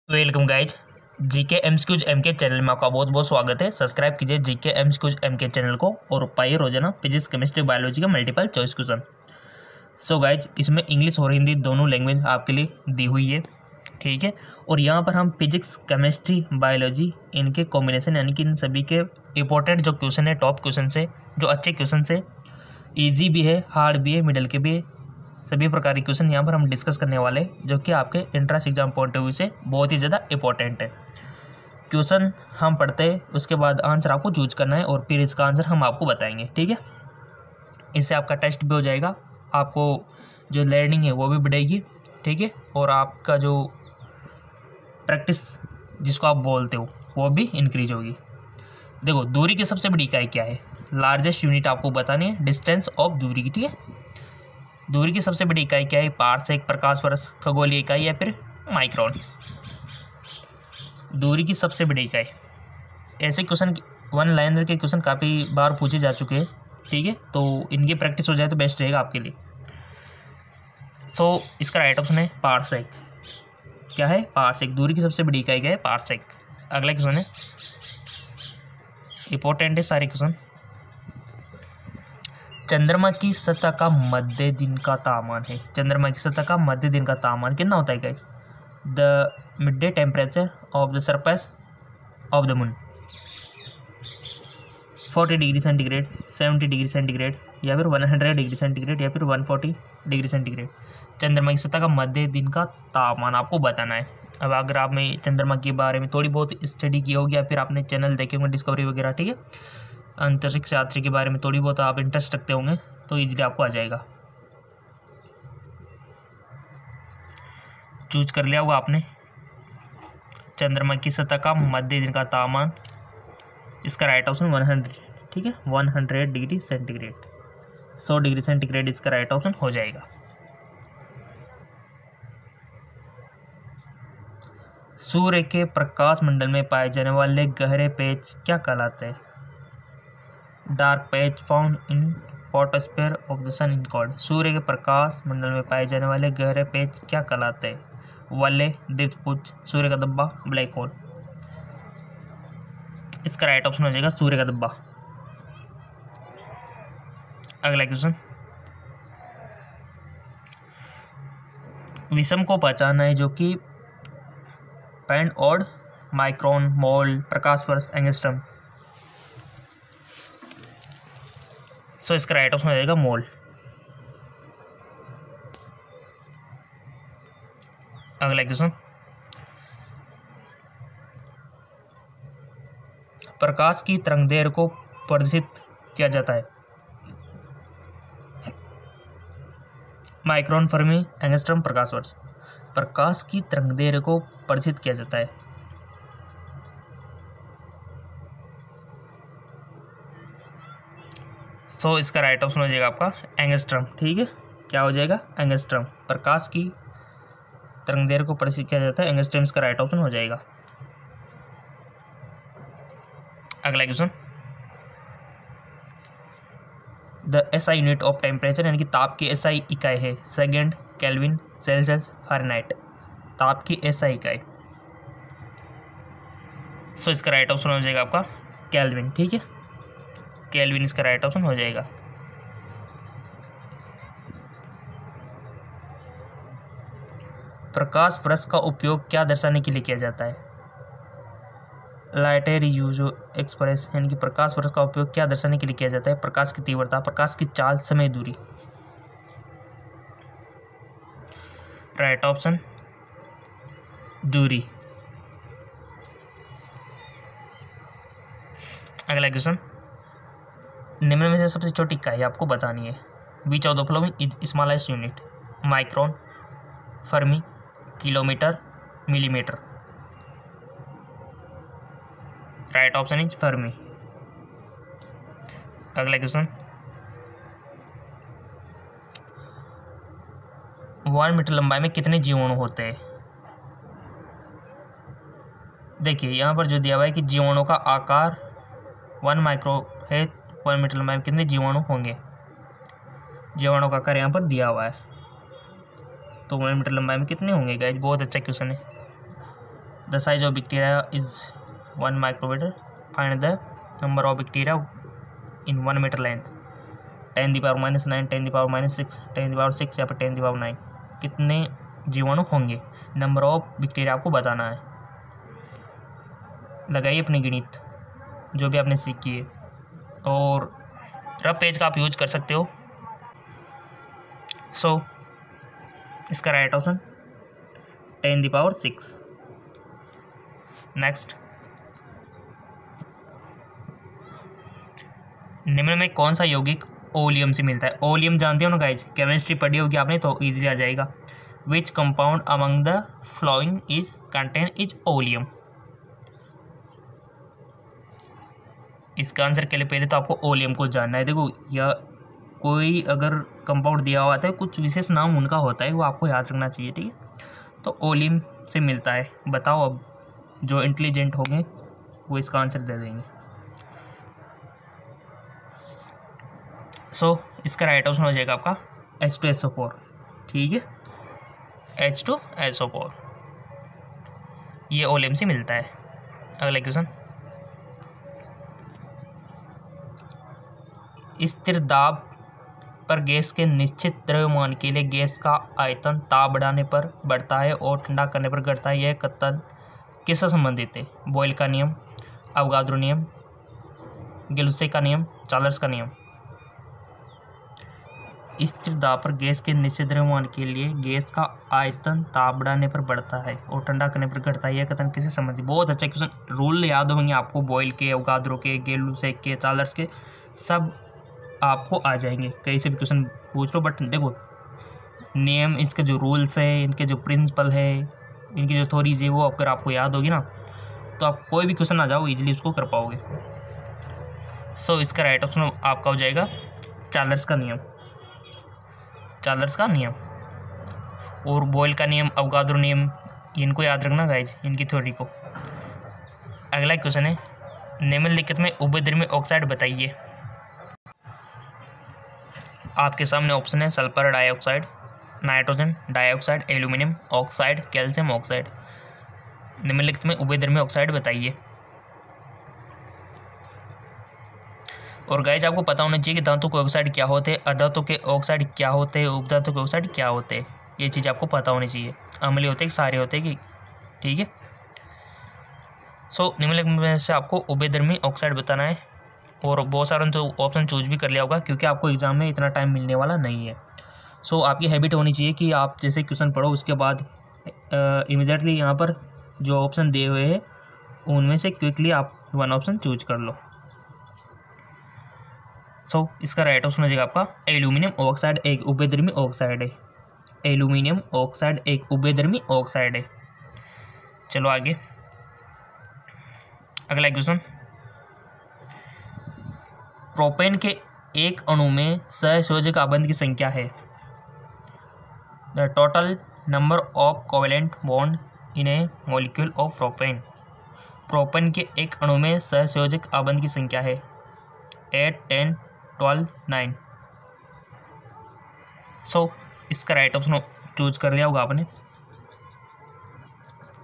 Welcome guys. GK MCQs MK channel में आपका बहुत बहुत स्वागत है। सब्सक्राइब कीजिए जीके एमसीक्यूज एमके चैनल को और पाइए रोजाना फिजिक्स केमिस्ट्री बायोलॉजी का multiple choice question. So guys, इसमें इंग्लिश और हिंदी दोनों लैंग्वेज आपके लिए दी हुई है, ठीक है। और यहाँ पर हम फिजिक्स केमिस्ट्री बायोलॉजी इनके कॉम्बिनेशन यानी कि इन सभी के इंपॉर्टेंट जो क्वेश्चन है, टॉप क्वेश्चन से, जो अच्छे क्वेश्चन से, ईजी भी है, हार्ड भी है, मिडल के भी है, सभी प्रकार के क्वेश्चन यहाँ पर हम डिस्कस करने वाले हैं, जो कि आपके entrance exam point of view से बहुत ही ज़्यादा इंपॉर्टेंट है। क्वेश्चन हम पढ़ते हैं, उसके बाद आंसर आपको चूज करना है और फिर इसका आंसर हम आपको बताएंगे, ठीक है। इससे आपका टेस्ट भी हो जाएगा, आपको जो लर्निंग है वो भी बढ़ेगी, ठीक है। और आपका जो प्रैक्टिस जिसको आप बोलते हो वो भी इंक्रीज होगी। देखो, दूरी की सबसे बड़ी इकाई क्या है? लार्जेस्ट यूनिट आपको बतानी है, डिस्टेंस ऑफ दूरी की, ठीक है। दूरी की सबसे बड़ी इकाई क्या है? पारसेक, प्रकाश वर्ष, खगोलीय इकाई या फिर माइक्रोन। दूरी की सबसे बड़ी इकाई। ऐसे क्वेश्चन वन लाइनर के क्वेश्चन काफ़ी बार पूछे जा चुके हैं, ठीक है। तो इनकी प्रैक्टिस हो जाए तो बेस्ट रहेगा आपके लिए। सो इसका राइट ऑप्शन है पारसेक। क्या है? पारसेक। दूरी की सबसे बड़ी इकाई क्या है? पारसेक। अगला क्वेश्चन है, इंपॉर्टेंट है सारे क्वेश्चन। चंद्रमा की सतह का मध्य दिन का तापमान है। चंद्रमा की सतह का मध्य दिन का तापमान कितना होता है guys? The mid day temperature of the surface of the moon 40 degree centigrade, 70 degree centigrade या फिर 100 डिग्री सेंटीग्रेड या फिर 140 डिग्री सेंटीग्रेड। चंद्रमा की सतह का मध्य दिन का तापमान आपको बताना है। अब अगर आपने चंद्रमा के बारे में थोड़ी बहुत स्टडी की होगी या फिर आपने चैनल देखे होंगे डिस्कवरी वगैरह, ठीक है, अंतरिक्ष यात्री के बारे में थोड़ी बहुत आप इंटरेस्ट रखते होंगे तो इजीली आपको आ जाएगा। चूज कर लिया होगा आपने चंद्रमा की सतह का मध्य दिन का तापमान। इसका राइट ऑप्शन 100, ठीक है, 100 डिग्री सेंटीग्रेड, 100 डिग्री सेंटीग्रेड इसका राइट ऑप्शन हो जाएगा। सूर्य के प्रकाश मंडल में पाए जाने वाले गहरे पेच क्या कहलाते हैं? Dark patch found in photosphere of the sun in called. सूर्य के प्रकाश मंडल में पाए जाने वाले गहरे पेच क्या कहलाते हैं? वलय, दीप्तपुंज, सूर्य का धब्बा, ब्लैक होल। इसका राइट ऑप्शन हो जाएगा सूर्य का धब्बा। अगला क्वेश्चन, विषम को पहचाना है जो कि पेंड ऑड, माइक्रोन, मोल, प्रकाश वर्ष, एंगस्ट्रम। सो इसका राइट ऑप्शन हो जाएगा मोल। अगला क्वेश्चन, प्रकाश की तरंगदैर्घ्य को प्रदर्शित किया जाता है? माइक्रोन, फर्मी, एंगस्ट्रम, प्रकाश वर्ष। प्रकाश की तरंगदैर्घ्य को प्रदर्शित किया जाता है सो इसका राइट ऑप्शन हो जाएगा आपका एंगस्ट्रम, ठीक है। क्या हो जाएगा? एंगस्ट्रम। प्रकाश की तरंगदैर्घ्य को प्रदर्शित किया जाता है एंगस्ट्रम, इसका राइट ऑप्शन हो जाएगा। अगला question, the SI unit of temperature यानी कि ताप की एसआई इकाई है? Second, kelvin, Celsius, Fahrenheit. ताप की एसआई इकाई। सो इसका राइट ऑप्शन हो जाएगा आपका केल्विन, ठीक है। केल्विन इसका राइट ऑप्शन हो जाएगा। प्रकाश वर्ष का उपयोग क्या दर्शाने के लिए किया जाता है? लाइटर यूज एक्सप्रेस यानी कि प्रकाश वर्ष का उपयोग क्या दर्शाने के लिए किया जाता है? प्रकाश की तीव्रता, प्रकाश की चाल, समय, दूरी। राइट ऑप्शन दूरी। अगला क्वेश्चन, निम्न में से सबसे छोटी इकाई आपको बतानी है। Which of the following is smallest unit? Micron, Fermi, kilometre, millimetre. Right option is Fermi. अगला क्वेश्चन, 1 मीटर लंबाई में कितने जीवाणु होते हैं? देखिए यहाँ पर जो दिया हुआ है कि जीवाणु का आकार 1 माइक्रो है, 1 मीटर लंबाई में कितने जीवाणु होंगे? जीवाणु का आकार यहाँ पर दिया हुआ है, तो 1 मीटर लंबाई में कितने होंगे गाइस? बहुत अच्छा क्वेश्चन है। The size of bacteria is 1 micrometre, find the number of bacteria in 1 metre length, 10⁻⁹, 10⁻⁶, 10⁻⁶ या फिर 10⁻⁹, कितने जीवाणु होंगे, नंबर ऑफ बैक्टीरिया आपको बताना है। लगाइए अपनी गणित जो भी आपने सीखी है, और रफ पेज का आप यूज कर सकते हो। सो इसका राइट ऑप्शन 10⁻⁶। नेक्स्ट, निम्न में कौन सा यौगिक ओलियम से मिलता है? ओलियम जानते हो ना गाइज, केमिस्ट्री पढ़ी होगी आपने तो इजीली आ जाएगा। Which compound among the following is contain is oleum? इसका आंसर के लिए पहले तो आपको ओलियम को जानना है। देखो, या कोई अगर कंपाउंड दिया हुआ है कुछ विशेष नाम उनका होता है, वो आपको याद रखना चाहिए, ठीक है। तो ओलियम से मिलता है। बताओ, अब जो इंटेलिजेंट होंगे वो इसका आंसर दे देंगे। सो इसका राइट ऑप्शन हो जाएगा आपका H2SO4, ठीक है, H2SO4 ये ओलियम से मिलता है। अगला क्वेश्चन, स्थिर दाब पर गैस के निश्चित द्रव्यमान के लिए गैस का आयतन ताप बढ़ाने पर बढ़ता है और ठंडा करने पर घटता है। यह कथन किससे संबंधित है? बॉयल का नियम, अवगाद्रो नियम, गिलुसे का नियम, चार्ल्स का नियम। स्थिर दाब पर गैस के निश्चित द्रव्यमान के लिए गैस का आयतन ताप बढ़ाने पर बढ़ता है और ठंडा करने पर घटता है। यह कथन किससे संबंधित? बहुत अच्छा क्वेश्चन, रूल याद होंगे आपको, बॉयल के, अवगाद्रो के, गिलुसे के, चार्ल्स के, सब आपको आ जाएंगे। कहीं से भी क्वेश्चन पूछ लो, बट देखो नियम, इसके जो रूल्स है, इनके जो प्रिंसिपल है, इनकी जो थ्योरीज है, वो अगर आपको याद होगी ना तो आप कोई भी क्वेश्चन आ जाओ इजीली उसको कर पाओगे। सो इसका राइट ऑप्शन आपका हो जाएगा चार्ल्स का नियम, चार्ल्स का नियम। और बॉयल का नियम, अवगाद्रो नियम, इनको याद रखना गाइज, इनकी थ्योरी को। अगला क्वेश्चन है, निम्नलिखित में उभयधर्मी ऑक्साइड बताइए। आपके सामने ऑप्शन है sulphur dioxide, nitrogen dioxide, aluminium oxide, calcium oxide. निम्नलिखित में उभयधर्मी ऑक्साइड बताइए। और गाइज आपको पता होना चाहिए कि धातु के ऑक्साइड क्या होते हैं, अधातु के ऑक्साइड क्या होते हैं, उपधातु के ऑक्साइड क्या होते हैं, ये चीज़ आपको पता होनी चाहिए। अम्लीय होते हैं कि सारे होते हैं कि, ठीक है। सो निम्नलिखित में से आपको उभयधर्मी ऑक्साइड बताना है, और बहुत सारे तो ऑप्शन चूज भी कर लिया होगा क्योंकि आपको एग्जाम में इतना टाइम मिलने वाला नहीं है। सो आपकी हैबिट होनी चाहिए कि आप जैसे क्वेश्चन पढ़ो उसके बाद इमीडिएटली यहाँ पर जो ऑप्शन दिए हुए हैं उनमें से क्विकली आप वन ऑप्शन चूज कर लो। सो इसका राइट ऑप्शन हो जाएगा आपका एल्यूमिनियम ऑक्साइड एक उभयधर्मी ऑक्साइड है। एल्यूमिनियम ऑक्साइड एक उभयधर्मी ऑक्साइड है। चलो आगे, अगला क्वेश्चन, प्रोपेन के एक अणु में सहसंयोजक आबंध की संख्या है। The total number of covalent bond in A molecule of propane. Propane के एक अणु में सहसंयोजक आबंध की संख्या है 8, 10, 12, 9। सो इसका राइट ऑप्शन चूज कर लिया होगा आपने,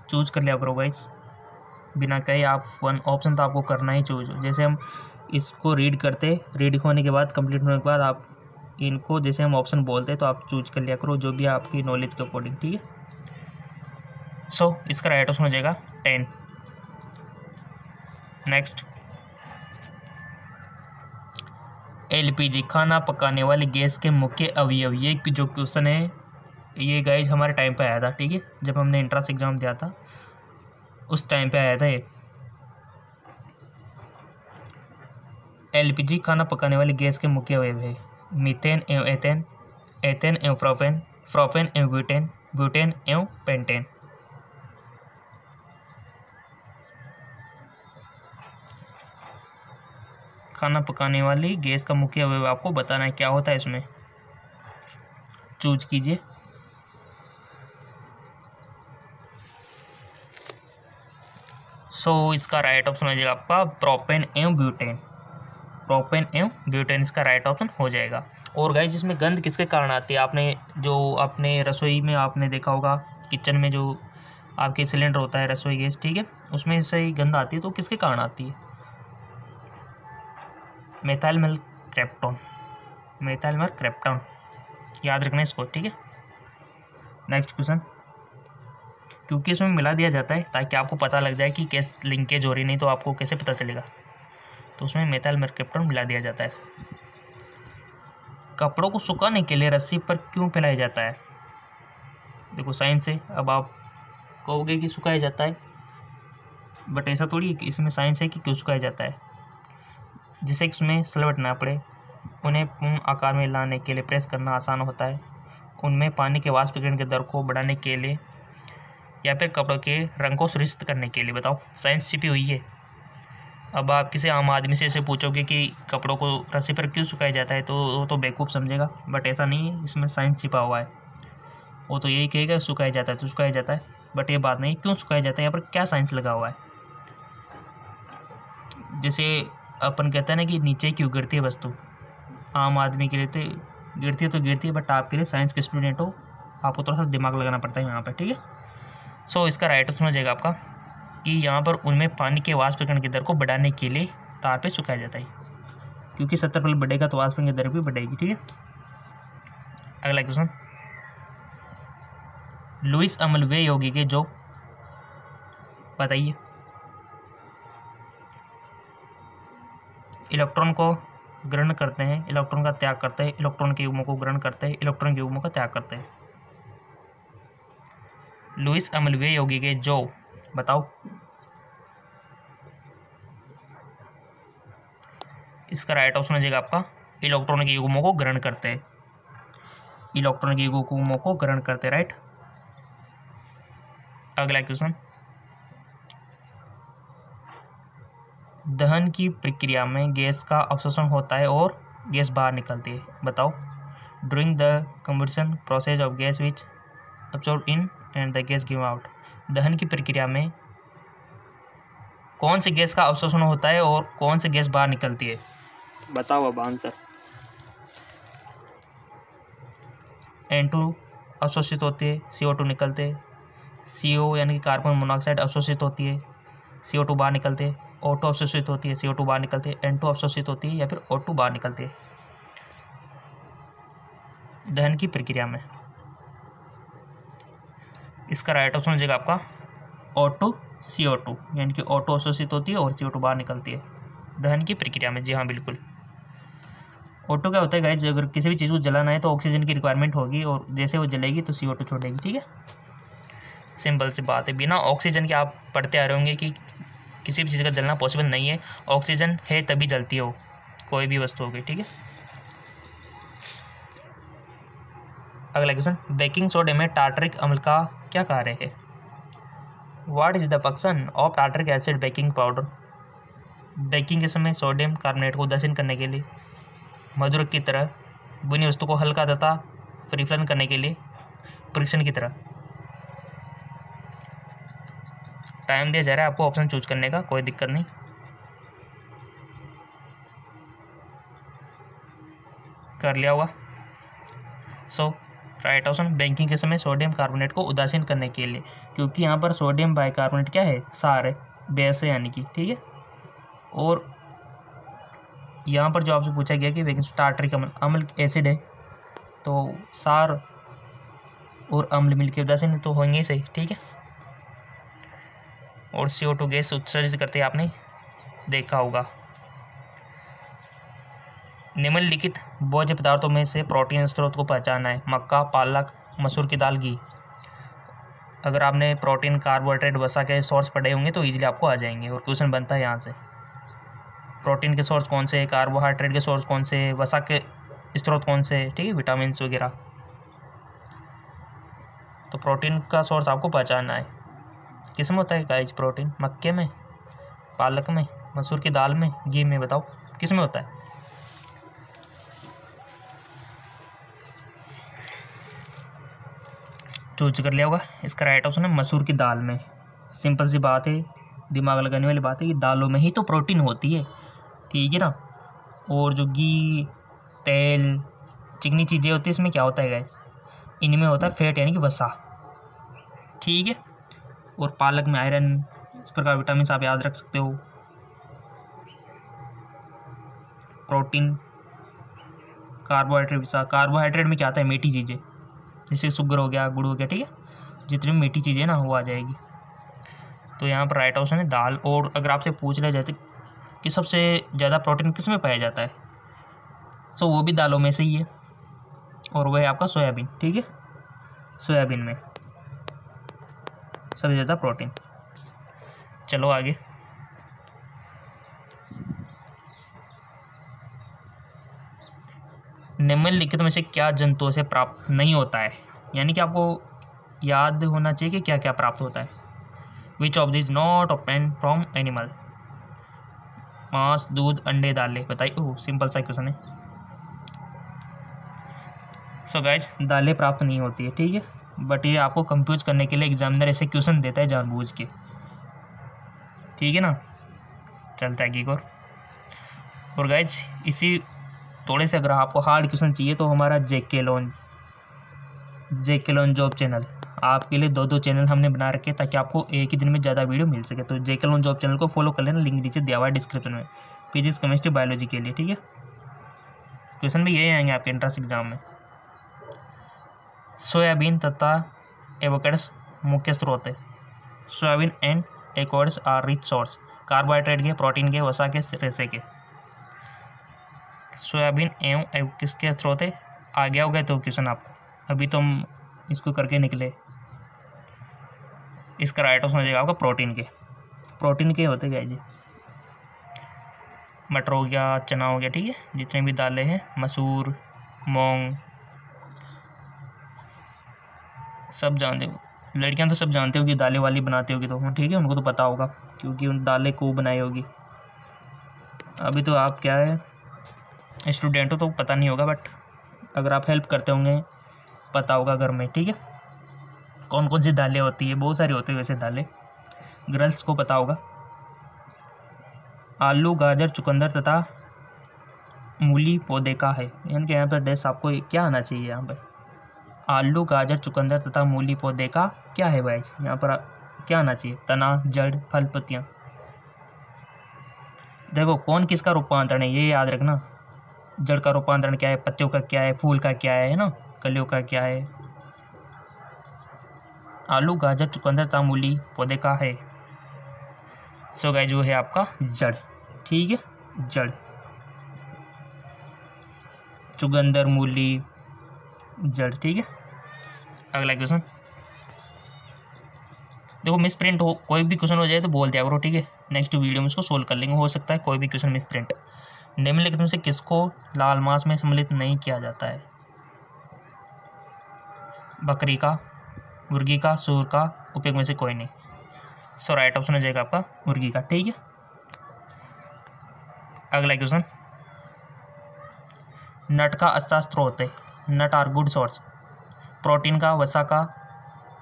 चूज कर लिया करो गाइस, बिना कहे आप वन ऑप्शन तो आपको करना ही चूज। जैसे हम इसको रीड करते, रीड होने के बाद, कंप्लीट होने के बाद आप इनको जैसे हम ऑप्शन बोलते तो आप चूज कर लिया करो जो भी आपकी नॉलेज के अकॉर्डिंग, ठीक है। सो इसका राइट ऑप्शन हो जाएगा 10। नेक्स्ट, एलपीजी खाना पकाने वाली गैस के मुख्य अवयव। ये जो क्वेश्चन है ये गाइज हमारे टाइम पे आया था, ठीक है, जब हमने एंट्रेंस एग्जाम दिया था उस टाइम पे आया था ये। एलपीजी खाना पकाने वाली गैस के मुख्य अवयव है मीथेन एवं एथेन, एथेन एवं प्रोपेन, प्रोपेन एवं ब्यूटेन, ब्यूटेन एवं पेंटेन। खाना पकाने वाली गैस का मुख्य अवयव आपको बताना है, क्या होता है इसमें, चूज कीजिए। सो इसका राइट ऑप्शन हो जाएगा आपका प्रोपेन एवं ब्यूटेन। प्रोपेन एवं ब्यूटेन इसका राइट ऑप्शन हो जाएगा। और गाइस इसमें गंध किसके कारण आती है? आपने जो अपने रसोई में आपने देखा होगा, किचन में जो आपके सिलेंडर होता है रसोई गैस, ठीक है, उसमें से गंध आती है तो किसके कारण आती है? मेथाइल मेरकैप्टोन, मेथाइल मेरकैप्टोन, याद रखना इसको, ठीक है। नेक्स्ट क्वेश्चन, क्योंकि इसमें मिला दिया जाता है ताकि आपको पता लग जाए कि कैसे लिंकेज हो रही, नहीं तो आपको कैसे पता चलेगा, तो उसमें मेथाइल मेरकैप्टोन मिला दिया जाता है। कपड़ों को सुखाने के लिए रस्सी पर क्यों फैलाया जाता है? देखो साइंस है, अब आप कहोगे कि सुखाया जाता है, बट ऐसा थोड़ी है कि इसमें साइंस है कि क्यों सुखाया जाता है। जिससे इसमें सलवट ना पड़े, उन्हें पूर्ण आकार में लाने के लिए प्रेस करना आसान होता है, उनमें पानी के वाष्पीकरण के दर को बढ़ाने के लिए, या फिर कपड़ों के रंग को सुनिश्चित करने के लिए। बताओ, साइंस छिपी हुई है। अब आप किसी आम आदमी से ऐसे पूछोगे कि कपड़ों को रस्सी पर क्यों सुखाया जाता है, तो वो तो बेवकूफ़ समझेगा, बट ऐसा नहीं है, इसमें साइंस छिपा हुआ है। वो तो यही कहेगा सुखाया जाता है तो सुखाया जाता है, बट ये बात नहीं क्यों सुखाया जाता है, यहाँ पर क्या साइंस लगा हुआ है। जैसे अपन कहते हैं ना कि नीचे क्यों गिरती है वस्तु, आम आदमी के लिए तो गिरती है, बट आपके लिए साइंस के स्टूडेंट हो, आपको थोड़ा सा दिमाग लगाना पड़ता है यहाँ पर, ठीक है। सो इसका राइट ऑप्शन हो जाएगा आपका कि यहाँ पर उनमें पानी के वाष्पीकरण की दर को बढ़ाने के लिए तार पे सुखाया जाता है, क्योंकि 70 बढ़ेगा तो वाष्पीकरण की दर भी बढ़ेगी, ठीक है। अगला क्वेश्चन, लुईस अमल वे योगी के जो, बताइए, इलेक्ट्रॉन को ग्रहण करते हैं, इलेक्ट्रॉन का त्याग करते हैं, इलेक्ट्रॉन के युग्मों को ग्रहण करते हैं, इलेक्ट्रॉन के युग्मों का त्याग करते हैं। लुईस अमल वे योगी के जो, बताओ। इसका राइट ऑप्शन हो जाएगा आपका इलेक्ट्रॉन के युग्मों को ग्रहण करते हैं, इलेक्ट्रॉन के युग्मों को ग्रहण करते हैं, राइट। अगला क्वेश्चन, दहन की प्रक्रिया में गैस का अवशोषण होता है और गैस बाहर निकलती है। बताओ, during the combustion process of gas which absorb in and the gas give out. दहन की प्रक्रिया में कौन सी गैस का अवशोषण होता है और कौन सी गैस बाहर निकलती है? बताओ अब आंसर। N2 अवशोषित होती है, CO2 निकलते हैं, CO यानी कि कार्बन मोनोऑक्साइड अवशोषित होती है, CO2 बाहर निकलते हैं, O2 अवशोषित होती है, CO2 बाहर निकलते हैं, N2 अवशोषित होती है या फिर O2 बाहर निकलती है दहन की प्रक्रिया में। इसका राइट ऑप्शन हो जाएगा आपका O2 CO2, यानी कि O2 अवशोषित होती है और CO2 बाहर निकलती है दहन की प्रक्रिया में। जी हाँ, बिल्कुल। O2 क्या होता है गाइस, अगर किसी भी चीज़ को जलाना है तो ऑक्सीजन की रिक्वायरमेंट होगी, और जैसे वो जलेगी तो CO2 छोड़ेगी, ठीक है। सिंपल सी बात है, बिना ऑक्सीजन के आप पढ़ते आ रहे होंगे कि किसी भी चीज़ का जलना पॉसिबल नहीं है, ऑक्सीजन है तभी जलती हो कोई भी वस्तु होगी, ठीक है। अगला क्वेश्चन, बेकिंग सोडा में टार्टरिक अम्ल का क्या कार्य है? What is the function of tartaric acid baking powder? Baking के समय सोडियम कार्बोनेट को उदासीन करने के लिए, मधुरक की तरह, बुनी वस्तु को हल्का तथा परिफलन करने के लिए, परीक्षण की तरह। टाइम दिया जा रहा है आपको ऑप्शन चूज करने का, कोई दिक्कत नहीं। कर लिया होगा। सो राइट ऑप्शन, बेकिंग के समय सोडियम कार्बोनेट को उदासीन करने के लिए, क्योंकि यहाँ पर सोडियम बाइकार्बोनेट क्या है, सार है, बेस है यानी कि, ठीक है। और यहाँ पर जो आपसे पूछा गया कि बेकिंग टार्टरिक अम्ल, अम्ल एसिड है तो सार और अम्ल मिलकर उदासीन तो होंगे ही सही, ठीक है। और CO2 गैस उत्सर्जित करते आपने देखा होगा। निम्नलिखित भोज्य पदार्थों में से प्रोटीन स्रोत को पहचाना है। मक्का, पालक, मसूर की दाल, घी। अगर आपने प्रोटीन, कार्बोहाइड्रेट, वसा के सोर्स पढ़े होंगे तो इजीली आपको आ जाएंगे, और क्वेश्चन बनता है यहाँ से। प्रोटीन के सोर्स कौन से, कार्बोहाइड्रेट के सोर्स कौन से, वसा के स्रोत कौन से, ठीक है, विटामिन वगैरह। तो प्रोटीन का सोर्स आपको पहचानना है। किस में होता है गाइस प्रोटीन? मक्के में, पालक में, मसूर की दाल में, घी में। बताओ किस में होता है? चूज कर लिया होगा। इसका राइट ऑप्शन है मसूर की दाल में। सिंपल सी बात है, दिमाग लगाने वाली बात है कि दालों में ही तो प्रोटीन होती है, ठीक है ना। और जो घी, तेल, चिकनी चीज़ें होती है, इसमें क्या होता है गाइस, इनमें होता है फैट यानी कि वसा, ठीक है। और पालक में आयरन, इस प्रकार विटामिन आप याद रख सकते हो। प्रोटीन, कार्बोहाइड्रेट, कार्बोहाइड्रेट में क्या आता है, मीठी चीज़ें, जैसे शुगर हो गया, गुड़ हो गया, ठीक है, जितनी मीठी चीज़ें ना वो आ जाएगी। तो यहाँ पर राइट ऑप्शन है दाल। और अगर आपसे पूछ लिया जाए कि सबसे ज़्यादा प्रोटीन किस में पाया जाता है, सो वो भी दालों में से ही है, और वह है आपका सोयाबीन, ठीक है, सोयाबीन में सबसे ज़्यादा प्रोटीन। चलो आगे। निम्नलिखित में से क्या जंतुओं से प्राप्त नहीं होता है, यानी कि आपको याद होना चाहिए कि क्या क्या प्राप्त होता है। Which of this not obtain from animal, मांस, दूध, अंडे, दालें, बताइए। ओह सिंपल सा क्वेश्चन है। सो गाइज दालें प्राप्त नहीं होती है, ठीक है, बट ये आपको कंफ्यूज करने के लिए एग्जामिनर ऐसे क्वेश्चन देता है जानबूझ के, ठीक है ना। चलता है एक और गाइज इसी थोड़े से अगर आपको हार्ड क्वेश्चन चाहिए तो हमारा जेके लोन जॉब चैनल, आपके लिए 2 चैनल हमने बना रखे ताकि आपको एक ही दिन में ज़्यादा वीडियो मिल सके। तो जेके लोन जॉब चैनल को फॉलो कर लेना, लिंक नीचे दिया हुआ है डिस्क्रिप्शन में, फिजिक्स, केमिस्ट्री, बायोलॉजी के लिए, ठीक है। क्वेश्चन भी यही आएंगे आपके एंट्रेंस एग्जाम में। सोयाबीन तथा एवोकाडोस मुख्य स्रोत है। Soybean and avocados are rich source, carbohydrate के, प्रोटीन के, वसा के, रेसे के। सोयाबीन एवं किसके स्रोत है, आ गया होगा तो क्वेश्चन आपको, अभी तो हम इसको करके निकले। इसका राइट ऑप्शन हो जाएगा आपका प्रोटीन के होते गए जी, मटर हो गया, चना हो गया, ठीक है, जितने भी दालें हैं, मसूर, मूंग, सब जानते हो। लड़कियां तो सब जानते हो कि दालें वाली बनाती होगी, तो ठीक है, उनको तो पता होगा क्योंकि उन दालें को बनाई होगी। अभी तो आप क्या है स्टूडेंट हो तो पता नहीं होगा, बट अगर आप हेल्प करते होंगे पता होगा घर में, ठीक है, कौन कौन सी दालें होती है, बहुत सारी होती है वैसे दालें, गर्ल्स को पता होगा। आलू, गाजर, चुकंदर तथा मूली पौधे का है, यानी कि यहाँ पर डैश आपको क्या आना चाहिए, यहाँ पर आलू, गाजर, चुकंदर तथा मूली पौधे का क्या है भाई, यहाँ पर क्या आना चाहिए, तना, जड़, फल, पत्तियाँ। देखो कौन किसका रूपांतरण है ये याद रखना, जड़ का रूपांतरण क्या है, पत्तियों का क्या है, फूल का क्या है ना, कलियों का क्या है। आलू, गाजर, चुकंदर तथा मूली पौधे का है। सो गाइस जो है आपका जड़, ठीक है, जड़, चुकंदर, मूली, जड़, ठीक है। अगला क्वेश्चन देखो, मिस प्रिंट हो, कोई भी क्वेश्चन हो जाए तो बोल दिया करो, ठीक है, नेक्स्ट वीडियो में इसको सोल्व कर लेंगे, हो सकता है कोई भी क्वेश्चन मिस प्रिंट। निम्नलिखित में से किसको लाल मांस में सम्मिलित नहीं किया जाता है, बकरी का, मुर्गी का, सूअर का, उपयोग में से कोई नहीं। सो राइट ऑप्शन हो जाएगा आपका मुर्गी का, ठीक है। अगला क्वेश्चन, नट का अच्छा स्रोत है, नट आर गुड सोर्स, प्रोटीन का, वसा का,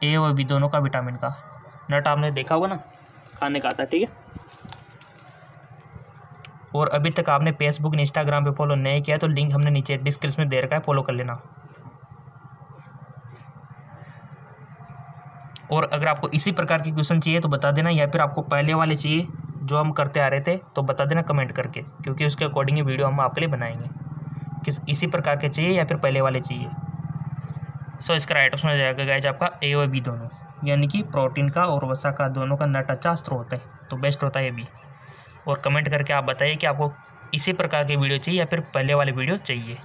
ए और बी दोनों का, विटामिन का। नट आपने देखा होगा ना, खाने का आता है, ठीक है। और अभी तक आपने फेसबुक, इंस्टाग्राम पे फॉलो नहीं किया तो लिंक हमने नीचे डिस्क्रिप्शन में दे रखा है, फॉलो कर लेना। और अगर आपको इसी प्रकार के क्वेश्चन चाहिए तो बता देना, या फिर आपको पहले वाले चाहिए जो हम करते आ रहे थे तो बता देना कमेंट करके, क्योंकि उसके अकॉर्डिंग वीडियो हम आपके लिए बनाएंगे। किस इसी प्रकार के चाहिए या फिर पहले वाले चाहिए। सो इसका राइट ऑप्शन हो जाएगा गाइस आपका ए और बी दोनों, यानी कि प्रोटीन का और वसा का दोनों का नट अच्छा स्रोत है, तो बेस्ट होता है बी। और कमेंट करके आप बताइए कि आपको इसी प्रकार की वीडियो चाहिए या फिर पहले वाली वीडियो चाहिए।